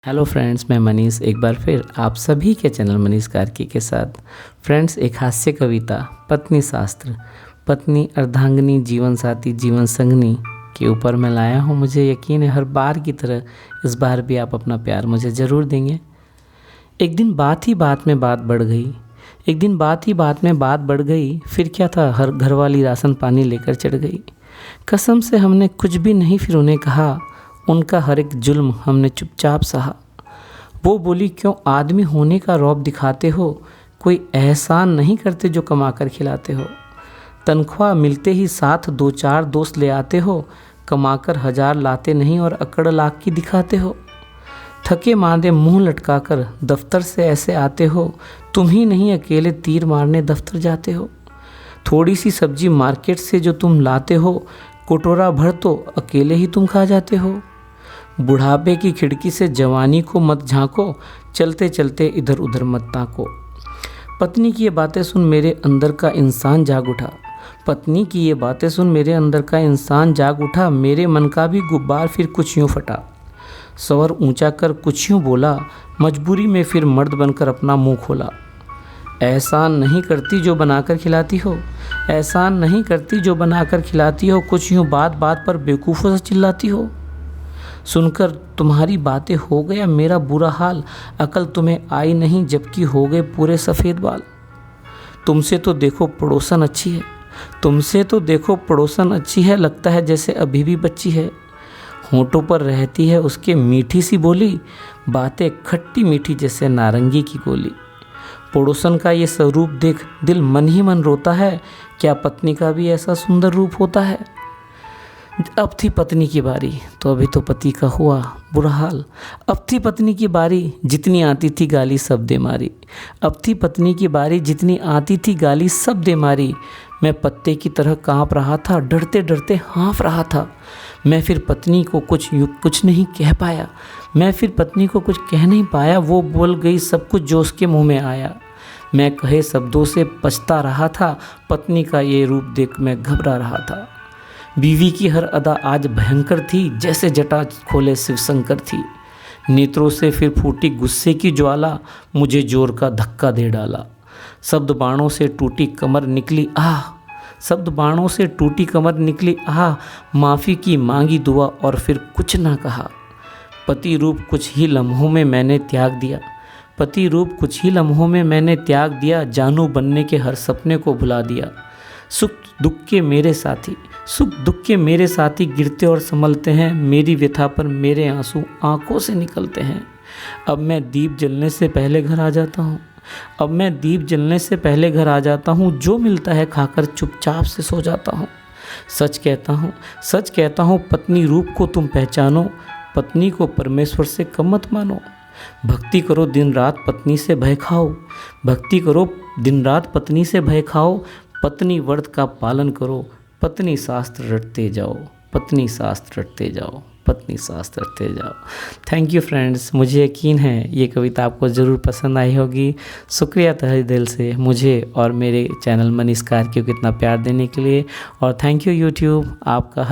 Hello friends, मैं मनीष एक बार फिर आप सभी के चैनल मनीष कार्की के साथ। फ्रेंड्स, एक हास्य कविता पत्नी शास्त्र, पत्नी अर्धांगिनी जीवन साथी जीवन संगनी के ऊपर मैं लाया हूँ। मुझे यकीन है हर बार की तरह इस बार भी आप अपना प्यार मुझे ज़रूर देंगे। एक दिन बात ही बात में बात बढ़ गई, एक दिन बात ही बात में बात बढ़ गई। फिर क्या था, हर घरवाली राशन पानी लेकर चढ़ गई। कसम से हमने कुछ भी नहीं फिर उन्हें कहा, उनका हर एक जुल्म हमने चुपचाप सहा। वो बोली, क्यों आदमी होने का रौब दिखाते हो, कोई एहसान नहीं करते जो कमा कर खिलाते हो। तनख्वाह मिलते ही साथ दो चार दोस्त ले आते हो, कमाकर 1000 लाते नहीं और अकड़ लाख की दिखाते हो। थके मांदे मुंह लटकाकर दफ्तर से ऐसे आते हो, तुम ही नहीं अकेले तीर मारने दफ्तर जाते हो। थोड़ी सी सब्जी मार्केट से जो तुम लाते हो, कटोरा भर तो अकेले ही तुम खा जाते हो। बुढ़ापे की खिड़की से जवानी को मत झांको, चलते चलते इधर उधर मत ताको। पत्नी की ये बातें सुन मेरे अंदर का इंसान जाग उठा, पत्नी की ये बातें सुन मेरे अंदर का इंसान जाग उठा। मेरे मन का भी गुब्बार फिर कुछ यूँ फटा, स्वर ऊंचा कर कुछ यूँ बोला, मजबूरी में फिर मर्द बनकर अपना मुंह खोला। एहसान नहीं करती जो बनाकर खिलाती हो, एहसान नहीं करती जो बनाकर खिलाती हो, कुछ यूँ बात बात पर बेवकूफ़ों से चिल्लाती हो। सुनकर तुम्हारी बातें हो गया मेरा बुरा हाल, अकल तुम्हें आई नहीं जबकि हो गए पूरे सफ़ेद बाल। तुमसे तो देखो पड़ोसन अच्छी है, तुमसे तो देखो पड़ोसन अच्छी है, लगता है जैसे अभी भी बच्ची है। होंठों पर रहती है उसके मीठी सी बोली, बातें खट्टी मीठी जैसे नारंगी की गोली। पड़ोसन का ये स्वरूप देख दिल मन ही मन रोता है, क्या पत्नी का भी ऐसा सुंदर रूप होता है। अब थी पत्नी की बारी तो अभी तो पति का हुआ बुरा हाल। अब थी पत्नी की बारी, जितनी आती थी गाली सब दे मारी। अब थी पत्नी की बारी, जितनी आती थी गाली सब दे मारी। मैं पत्ते की तरह कांप रहा था, डरते डरते हाँफ रहा था। मैं फिर पत्नी को कुछ नहीं कह पाया, मैं फिर पत्नी को कुछ कह नहीं पाया। वो बोल गई सब कुछ जो उसके मुँह में आया। मैं कहे शब्दों से पछता रहा था, पत्नी का ये रूप देख मैं घबरा रहा था। बीवी की हर अदा आज भयंकर थी, जैसे जटा खोले शिव शंकर थी। नेत्रों से फिर फूटी गुस्से की ज्वाला, मुझे जोर का धक्का दे डाला। शब्द बाणों से टूटी कमर निकली आह, शब्द बाणों से टूटी कमर निकली आह। माफ़ी की मांगी दुआ और फिर कुछ ना कहा। पति रूप कुछ ही लम्हों में मैंने त्याग दिया, पति रूप कुछ ही लम्हों में मैंने त्याग दिया। जानू बनने के हर सपने को भुला दिया। सुख दुख के मेरे साथी, सुख दुख के मेरे साथी गिरते और संभलते हैं। मेरी व्यथा पर मेरे आंसू आंखों से निकलते हैं। अब मैं दीप जलने से पहले घर आ जाता हूँ, अब मैं दीप जलने से पहले घर आ जाता हूँ। जो मिलता है खाकर चुपचाप से सो जाता हूँ। सच कहता हूँ, सच कहता हूँ, पत्नी रूप को तुम पहचानो, पत्नी को परमेश्वर से कम मत मानो। भक्ति करो दिन रात पत्नी से भय खाओ, भक्ति करो दिन रात पत्नी से भय खाओ। पत्नी व्रत का पालन करो, पत्नी शास्त्र रटते जाओ, पत्नी शास्त्र रटते जाओ, पत्नी शास्त्र रटते जाओ। थैंक यू फ्रेंड्स, मुझे यकीन है ये कविता आपको ज़रूर पसंद आई होगी। शुक्रिया तहे दिल से मुझे और मेरे चैनल मनीष कार्की को इतना प्यार देने के लिए। और थैंक यू यूट्यूब, आपका